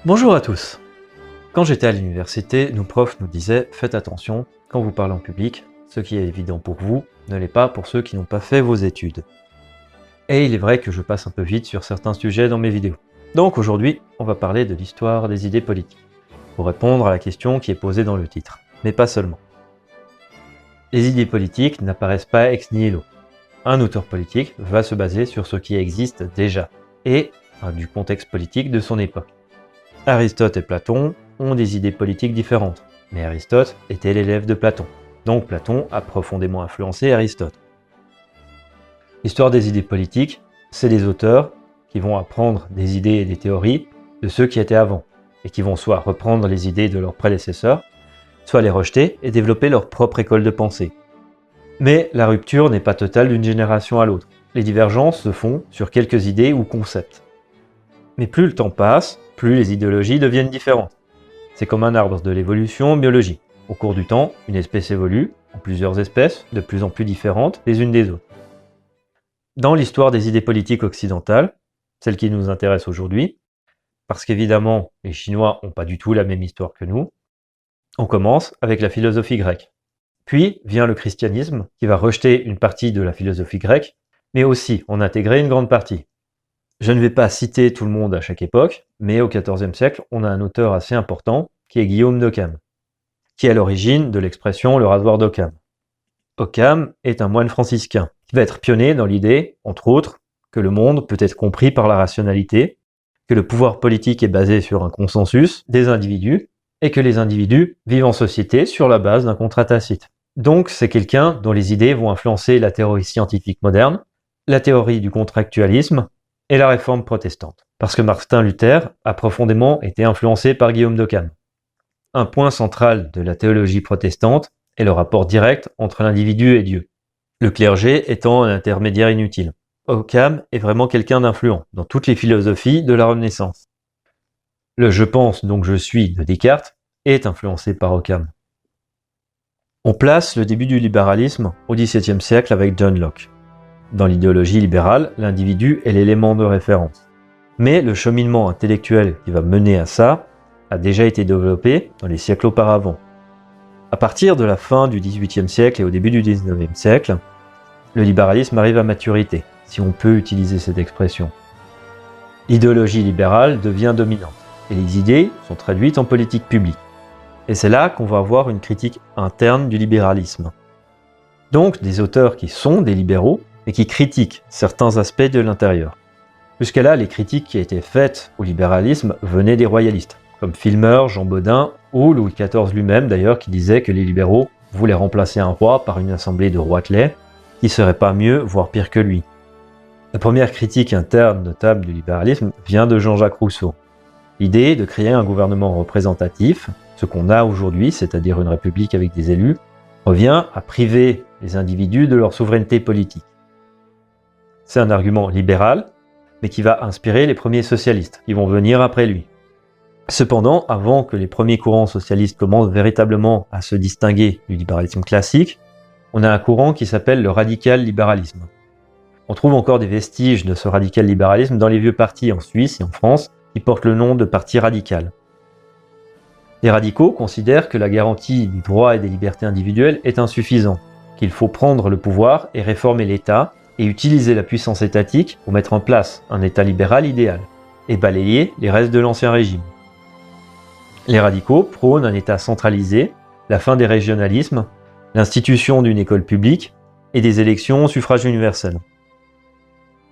Bonjour à tous. Quand j'étais à l'université, nos profs nous disaient « Faites attention, quand vous parlez en public, ce qui est évident pour vous ne l'est pas pour ceux qui n'ont pas fait vos études. » Et il est vrai que je passe un peu vite sur certains sujets dans mes vidéos. Donc aujourd'hui, on va parler de l'histoire des idées politiques, pour répondre à la question qui est posée dans le titre, mais pas seulement. Les idées politiques n'apparaissent pas ex nihilo. Un auteur politique va se baser sur ce qui existe déjà, et du contexte politique de son époque. Aristote et Platon ont des idées politiques différentes, mais Aristote était l'élève de Platon, donc Platon a profondément influencé Aristote. L'histoire des idées politiques, c'est des auteurs qui vont apprendre des idées et des théories de ceux qui étaient avant, et qui vont soit reprendre les idées de leurs prédécesseurs, soit les rejeter et développer leur propre école de pensée. Mais la rupture n'est pas totale d'une génération à l'autre. Les divergences se font sur quelques idées ou concepts. Mais plus le temps passe, plus les idéologies deviennent différentes. C'est comme un arbre de l'évolution biologique. Au cours du temps, une espèce évolue en plusieurs espèces, de plus en plus différentes les unes des autres. Dans l'histoire des idées politiques occidentales, celle qui nous intéresse aujourd'hui, parce qu'évidemment, les Chinois n'ont pas du tout la même histoire que nous, on commence avec la philosophie grecque. Puis vient le christianisme, qui va rejeter une partie de la philosophie grecque, mais aussi en intégrer une grande partie. Je ne vais pas citer tout le monde à chaque époque, mais au XIVe siècle, on a un auteur assez important, qui est Guillaume d'Occam, qui est à l'origine de l'expression « le rasoir d'Occam ». Occam est un moine franciscain, qui va être pionnier dans l'idée, entre autres, que le monde peut être compris par la rationalité, que le pouvoir politique est basé sur un consensus des individus, et que les individus vivent en société sur la base d'un contrat tacite. Donc c'est quelqu'un dont les idées vont influencer la théorie scientifique moderne, la théorie du contractualisme, et la réforme protestante, parce que Martin Luther a profondément été influencé par Guillaume d'Occam. Un point central de la théologie protestante est le rapport direct entre l'individu et Dieu, le clergé étant un intermédiaire inutile. Occam est vraiment quelqu'un d'influent dans toutes les philosophies de la Renaissance. Le « je pense donc je suis » de Descartes est influencé par Occam. On place le début du libéralisme au XVIIe siècle avec John Locke. Dans l'idéologie libérale, l'individu est l'élément de référence. Mais le cheminement intellectuel qui va mener à ça a déjà été développé dans les siècles auparavant. À partir de la fin du XVIIIe siècle et au début du XIXe siècle, le libéralisme arrive à maturité, si on peut utiliser cette expression. L'idéologie libérale devient dominante, et les idées sont traduites en politique publique. Et c'est là qu'on va avoir une critique interne du libéralisme. Donc des auteurs qui sont des libéraux, mais qui critiquent certains aspects de l'intérieur. Jusqu'à là, les critiques qui étaient faites au libéralisme venaient des royalistes, comme Filmer, Jean Bodin, ou Louis XIV lui-même d'ailleurs, qui disait que les libéraux voulaient remplacer un roi par une assemblée de roitelets, qui serait pas mieux, voire pire que lui. La première critique interne notable du libéralisme vient de Jean-Jacques Rousseau. L'idée de créer un gouvernement représentatif, ce qu'on a aujourd'hui, c'est-à-dire une république avec des élus, revient à priver les individus de leur souveraineté politique. C'est un argument libéral, mais qui va inspirer les premiers socialistes, qui vont venir après lui. Cependant, avant que les premiers courants socialistes commencent véritablement à se distinguer du libéralisme classique, on a un courant qui s'appelle le radical libéralisme. On trouve encore des vestiges de ce radical libéralisme dans les vieux partis en Suisse et en France, qui portent le nom de parti radical. Les radicaux considèrent que la garantie du droit et des libertés individuelles est insuffisante, qu'il faut prendre le pouvoir et réformer l'État, et utiliser la puissance étatique pour mettre en place un État libéral idéal, et balayer les restes de l'ancien régime. Les radicaux prônent un État centralisé, la fin des régionalismes, l'institution d'une école publique et des élections au suffrage universel.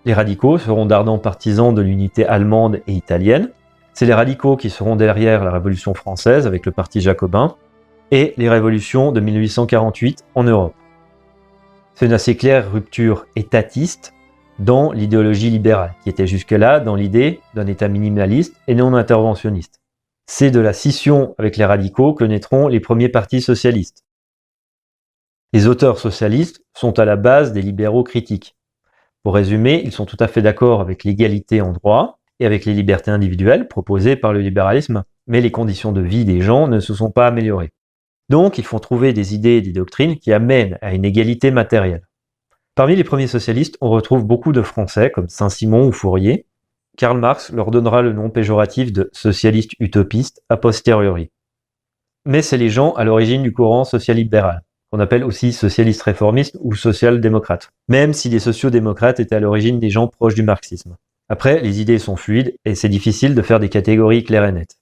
Les radicaux seront d'ardents partisans de l'unité allemande et italienne, c'est les radicaux qui seront derrière la Révolution française avec le parti jacobin, et les révolutions de 1848 en Europe. C'est une assez claire rupture étatiste dans l'idéologie libérale, qui était jusque-là dans l'idée d'un État minimaliste et non interventionniste. C'est de la scission avec les radicaux que naîtront les premiers partis socialistes. Les auteurs socialistes sont à la base des libéraux critiques. Pour résumer, ils sont tout à fait d'accord avec l'égalité en droit et avec les libertés individuelles proposées par le libéralisme, mais les conditions de vie des gens ne se sont pas améliorées. Donc, il faut trouver des idées et des doctrines qui amènent à une égalité matérielle. Parmi les premiers socialistes, on retrouve beaucoup de Français, comme Saint-Simon ou Fourier, Karl Marx leur donnera le nom péjoratif de socialistes utopistes a posteriori. Mais c'est les gens à l'origine du courant social-libéral, qu'on appelle aussi socialistes réformistes ou social-démocrates, même si les sociodémocrates étaient à l'origine des gens proches du marxisme. Après, les idées sont fluides et c'est difficile de faire des catégories claires et nettes.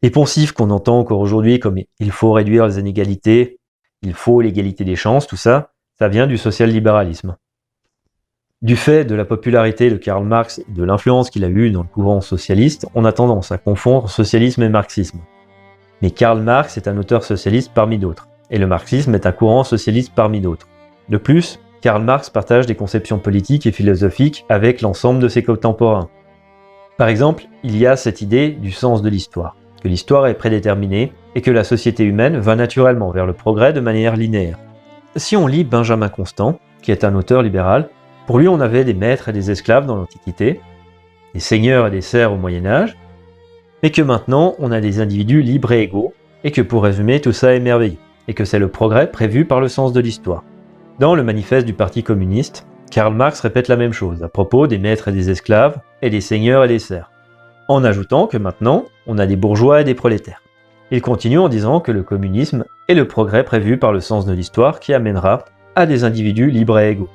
Les poncifs qu'on entend encore aujourd'hui comme « il faut réduire les inégalités »,« il faut l'égalité des chances », tout ça, ça vient du social-libéralisme. Du fait de la popularité de Karl Marx et de l'influence qu'il a eue dans le courant socialiste, on a tendance à confondre socialisme et marxisme. Mais Karl Marx est un auteur socialiste parmi d'autres, et le marxisme est un courant socialiste parmi d'autres. De plus, Karl Marx partage des conceptions politiques et philosophiques avec l'ensemble de ses contemporains. Par exemple, il y a cette idée du sens de l'histoire, que l'histoire est prédéterminée et que la société humaine va naturellement vers le progrès de manière linéaire. Si on lit Benjamin Constant, qui est un auteur libéral, pour lui on avait des maîtres et des esclaves dans l'Antiquité, des seigneurs et des serfs au Moyen-Âge, mais que maintenant on a des individus libres et égaux, et que pour résumer tout ça est merveilleux, et que c'est le progrès prévu par le sens de l'histoire. Dans le manifeste du Parti communiste, Karl Marx répète la même chose à propos des maîtres et des esclaves, et des seigneurs et des serfs, en ajoutant que maintenant, on a des bourgeois et des prolétaires. Il continue en disant que le communisme est le progrès prévu par le sens de l'histoire qui amènera à des individus libres et égaux.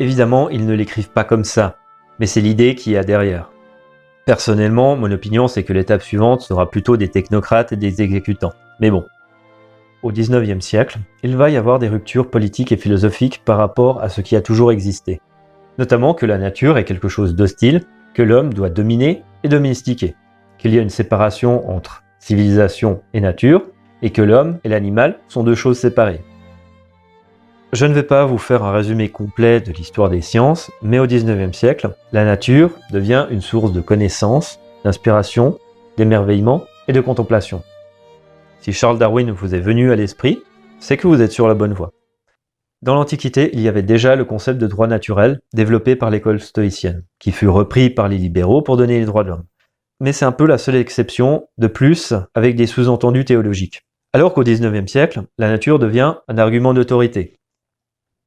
Évidemment, ils ne l'écrivent pas comme ça, mais c'est l'idée qu'il y a derrière. Personnellement, mon opinion c'est que l'étape suivante sera plutôt des technocrates et des exécutants. Mais bon. Au XIXe siècle, il va y avoir des ruptures politiques et philosophiques par rapport à ce qui a toujours existé. Notamment que la nature est quelque chose d'hostile, que l'homme doit dominer et domestiquer, qu'il y a une séparation entre civilisation et nature, et que l'homme et l'animal sont deux choses séparées. Je ne vais pas vous faire un résumé complet de l'histoire des sciences, mais au XIXe siècle, la nature devient une source de connaissances, d'inspiration, d'émerveillement et de contemplation. Si Charles Darwin vous est venu à l'esprit, c'est que vous êtes sur la bonne voie. Dans l'Antiquité, il y avait déjà le concept de droit naturel développé par l'école stoïcienne, qui fut repris par les libéraux pour donner les droits de l'homme. Mais c'est un peu la seule exception, de plus, avec des sous-entendus théologiques. Alors qu'au XIXe siècle, la nature devient un argument d'autorité.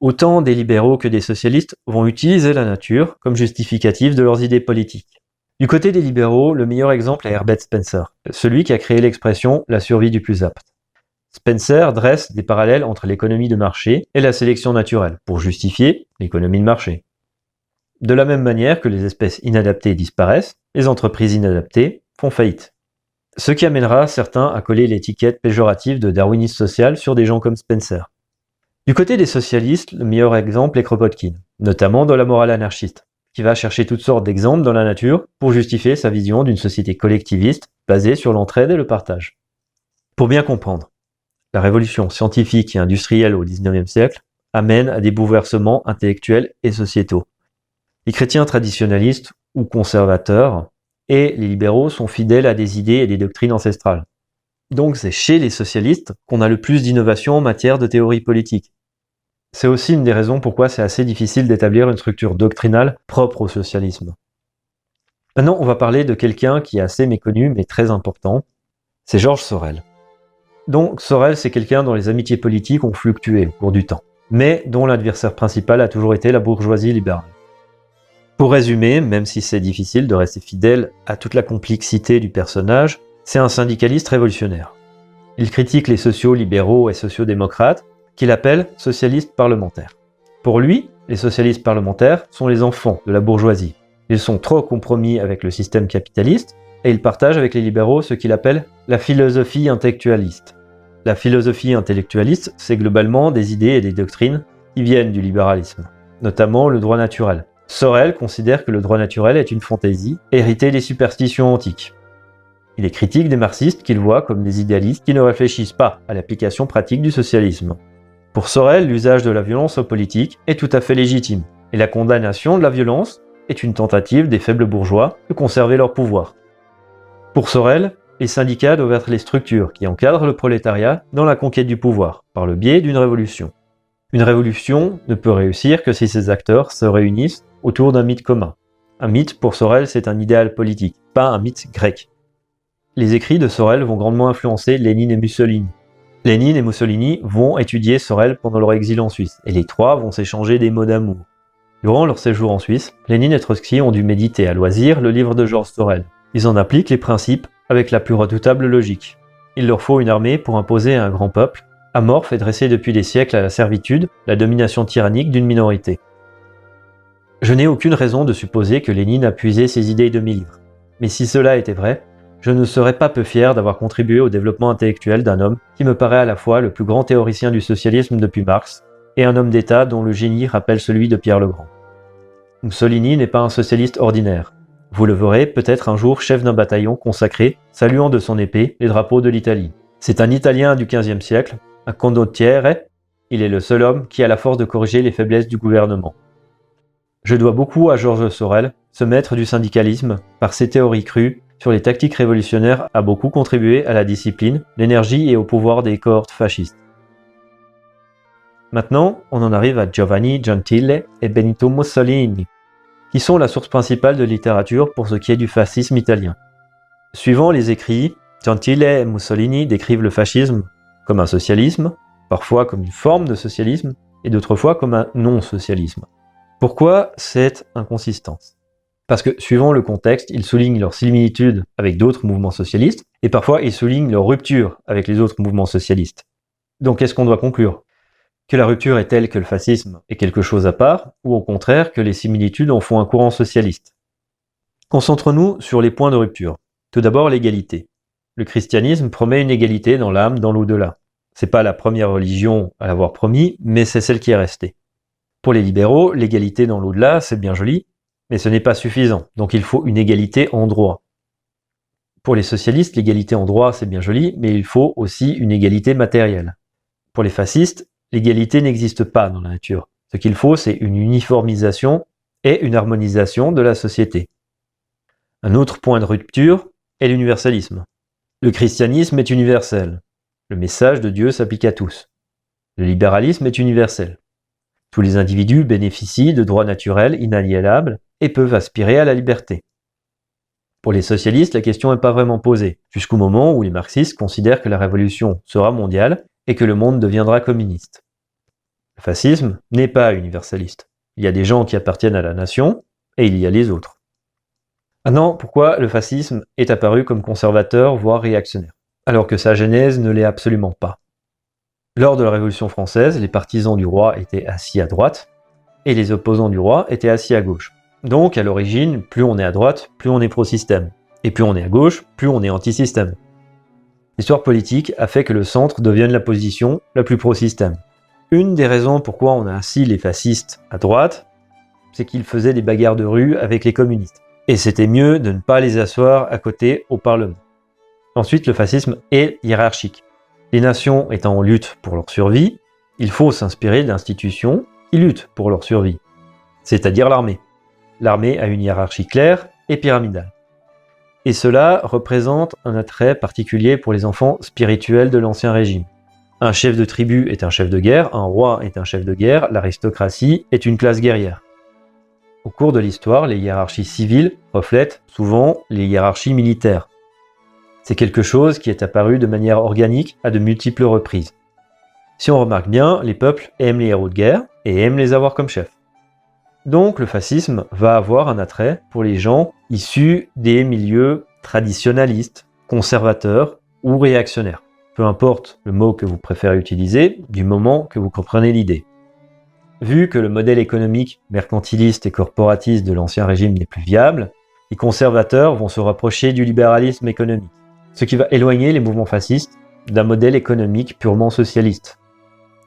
Autant des libéraux que des socialistes vont utiliser la nature comme justificatif de leurs idées politiques. Du côté des libéraux, le meilleur exemple est Herbert Spencer, celui qui a créé l'expression « la survie du plus apte ». Spencer dresse des parallèles entre l'économie de marché et la sélection naturelle, pour justifier l'économie de marché. De la même manière que les espèces inadaptées disparaissent, les entreprises inadaptées font faillite. Ce qui amènera certains à coller l'étiquette péjorative de darwinisme social sur des gens comme Spencer. Du côté des socialistes, le meilleur exemple est Kropotkin, notamment dans la morale anarchiste, qui va chercher toutes sortes d'exemples dans la nature pour justifier sa vision d'une société collectiviste basée sur l'entraide et le partage. Pour bien comprendre, la révolution scientifique et industrielle au XIXe siècle amène à des bouleversements intellectuels et sociétaux. Les chrétiens traditionalistes ou conservateurs et les libéraux sont fidèles à des idées et des doctrines ancestrales. Donc c'est chez les socialistes qu'on a le plus d'innovation en matière de théorie politique. C'est aussi une des raisons pourquoi c'est assez difficile d'établir une structure doctrinale propre au socialisme. Maintenant, on va parler de quelqu'un qui est assez méconnu mais très important, c'est Georges Sorel. Donc Sorel, c'est quelqu'un dont les amitiés politiques ont fluctué au cours du temps, mais dont l'adversaire principal a toujours été la bourgeoisie libérale. Pour résumer, même si c'est difficile de rester fidèle à toute la complexité du personnage, c'est un syndicaliste révolutionnaire. Il critique les sociaux-libéraux et sociaux-démocrates, qu'il appelle socialistes parlementaires. Pour lui, les socialistes parlementaires sont les enfants de la bourgeoisie. Ils sont trop compromis avec le système capitaliste, et il partage avec les libéraux ce qu'il appelle la philosophie intellectualiste. La philosophie intellectualiste, c'est globalement des idées et des doctrines qui viennent du libéralisme, notamment le droit naturel. Sorel considère que le droit naturel est une fantaisie héritée des superstitions antiques. Il est critique des marxistes qu'il voit comme des idéalistes qui ne réfléchissent pas à l'application pratique du socialisme. Pour Sorel, l'usage de la violence en politique est tout à fait légitime, et la condamnation de la violence est une tentative des faibles bourgeois de conserver leur pouvoir. Pour Sorel, les syndicats doivent être les structures qui encadrent le prolétariat dans la conquête du pouvoir, par le biais d'une révolution. Une révolution ne peut réussir que si ses acteurs se réunissent autour d'un mythe commun. Un mythe, pour Sorel, c'est un idéal politique, pas un mythe grec. Les écrits de Sorel vont grandement influencer Lénine et Mussolini. Lénine et Mussolini vont étudier Sorel pendant leur exil en Suisse, et les trois vont s'échanger des mots d'amour. Durant leur séjour en Suisse, Lénine et Trotsky ont dû méditer à loisir le livre de Georges Sorel. Ils en appliquent les principes avec la plus redoutable logique. Il leur faut une armée pour imposer à un grand peuple, amorphe et dressé depuis des siècles à la servitude, la domination tyrannique d'une minorité. Je n'ai aucune raison de supposer que Lénine a puisé ses idées de mes livres. Mais si cela était vrai, je ne serais pas peu fier d'avoir contribué au développement intellectuel d'un homme qui me paraît à la fois le plus grand théoricien du socialisme depuis Marx et un homme d'État dont le génie rappelle celui de Pierre le Grand. Mussolini n'est pas un socialiste ordinaire. Vous le verrez peut-être un jour chef d'un bataillon consacré, saluant de son épée les drapeaux de l'Italie. C'est un Italien du XVe siècle, un condottiere. Il est le seul homme qui a la force de corriger les faiblesses du gouvernement. Je dois beaucoup à Georges Sorel, ce maître du syndicalisme, par ses théories crues sur les tactiques révolutionnaires a beaucoup contribué à la discipline, l'énergie et au pouvoir des cohortes fascistes. Maintenant, on en arrive à Giovanni Gentile et Benito Mussolini, qui sont la source principale de littérature pour ce qui est du fascisme italien. Suivant les écrits, Gentile et Mussolini décrivent le fascisme comme un socialisme, parfois comme une forme de socialisme, et d'autres fois comme un non-socialisme. Pourquoi cette inconsistance ? Parce que, suivant le contexte, ils soulignent leur similitude avec d'autres mouvements socialistes, et parfois ils soulignent leur rupture avec les autres mouvements socialistes. Donc qu'est-ce qu'on doit conclure ? Que la rupture est telle que le fascisme est quelque chose à part, ou au contraire que les similitudes en font un courant socialiste. Concentrons-nous sur les points de rupture. Tout d'abord, l'égalité. Le christianisme promet une égalité dans l'âme, dans l'au-delà. C'est pas la première religion à l'avoir promis, mais c'est celle qui est restée. Pour les libéraux, l'égalité dans l'au-delà, c'est bien joli, mais ce n'est pas suffisant, donc il faut une égalité en droit. Pour les socialistes, l'égalité en droit, c'est bien joli, mais il faut aussi une égalité matérielle. Pour les fascistes, l'égalité n'existe pas dans la nature. Ce qu'il faut, c'est une uniformisation et une harmonisation de la société. Un autre point de rupture est l'universalisme. Le christianisme est universel. Le message de Dieu s'applique à tous. Le libéralisme est universel. Tous les individus bénéficient de droits naturels inaliénables et peuvent aspirer à la liberté. Pour les socialistes, la question n'est pas vraiment posée, jusqu'au moment où les marxistes considèrent que la révolution sera mondiale et que le monde deviendra communiste. Le fascisme n'est pas universaliste. Il y a des gens qui appartiennent à la nation et il y a les autres. Maintenant, pourquoi le fascisme est apparu comme conservateur, voire réactionnaire, alors que sa genèse ne l'est absolument pas ? Lors de la Révolution française, les partisans du roi étaient assis à droite et les opposants du roi étaient assis à gauche. Donc, à l'origine, plus on est à droite, plus on est pro-système. Et plus on est à gauche, plus on est anti-système. L'histoire politique a fait que le centre devienne la position la plus pro-système. Une des raisons pourquoi on a assis les fascistes à droite, c'est qu'ils faisaient des bagarres de rue avec les communistes. Et c'était mieux de ne pas les asseoir à côté au Parlement. Ensuite, le fascisme est hiérarchique. Les nations étant en lutte pour leur survie, il faut s'inspirer d'institutions qui luttent pour leur survie, c'est-à-dire l'armée. L'armée a une hiérarchie claire et pyramidale. Et cela représente un attrait particulier pour les enfants spirituels de l'Ancien Régime. Un chef de tribu est un chef de guerre, un roi est un chef de guerre, l'aristocratie est une classe guerrière. Au cours de l'histoire, les hiérarchies civiles reflètent souvent les hiérarchies militaires. C'est quelque chose qui est apparu de manière organique à de multiples reprises. Si on remarque bien, les peuples aiment les héros de guerre et aiment les avoir comme chefs. Donc le fascisme va avoir un attrait pour les gens issus des milieux traditionnalistes, conservateurs ou réactionnaires. Peu importe le mot que vous préférez utiliser, du moment que vous comprenez l'idée. Vu que le modèle économique mercantiliste et corporatiste de l'Ancien Régime n'est plus viable, les conservateurs vont se rapprocher du libéralisme économique, ce qui va éloigner les mouvements fascistes d'un modèle économique purement socialiste.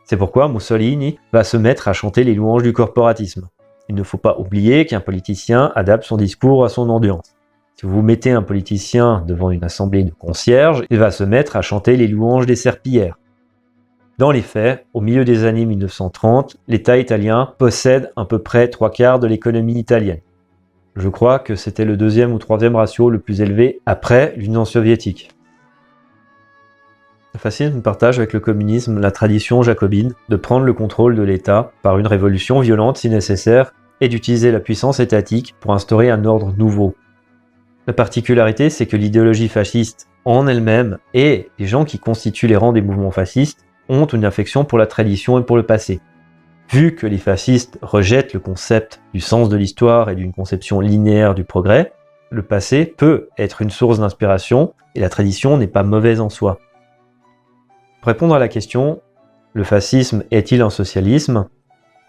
C'est pourquoi Mussolini va se mettre à chanter les louanges du corporatisme. Il ne faut pas oublier qu'un politicien adapte son discours à son ambiance. Si vous mettez un politicien devant une assemblée de concierges, il va se mettre à chanter les louanges des serpillères. Dans les faits, au milieu des années 1930, l'État italien possède à peu près 3/4 de l'économie italienne. Je crois que c'était le 2e ou 3e ratio le plus élevé après l'Union soviétique. Le fascisme partage avec le communisme la tradition jacobine de prendre le contrôle de l'État par une révolution violente si nécessaire et d'utiliser la puissance étatique pour instaurer un ordre nouveau. La particularité, c'est que l'idéologie fasciste en elle-même et les gens qui constituent les rangs des mouvements fascistes ont une affection pour la tradition et pour le passé. Vu que les fascistes rejettent le concept du sens de l'histoire et d'une conception linéaire du progrès, le passé peut être une source d'inspiration et la tradition n'est pas mauvaise en soi. Pour répondre à la question, le fascisme est-il un socialisme ?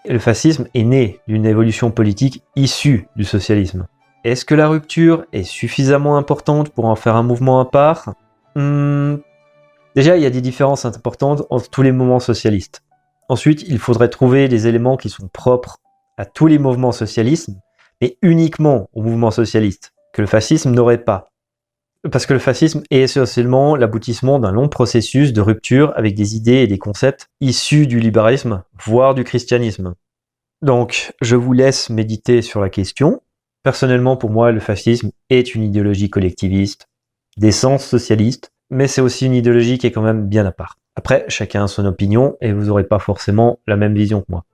Le fascisme est né d'une évolution politique issue du socialisme. Est-ce que la rupture est suffisamment importante pour en faire un mouvement à part ? Déjà, il y a des différences importantes entre tous les mouvements socialistes. Ensuite, il faudrait trouver des éléments qui sont propres à tous les mouvements socialistes, mais uniquement aux mouvements socialistes, que le fascisme n'aurait pas. Parce que le fascisme est essentiellement l'aboutissement d'un long processus de rupture avec des idées et des concepts issus du libéralisme, voire du christianisme. Donc, je vous laisse méditer sur la question. Personnellement, pour moi, le fascisme est une idéologie collectiviste, d'essence socialiste, mais c'est aussi une idéologie qui est quand même bien à part. Après, chacun a son opinion et vous n'aurez pas forcément la même vision que moi.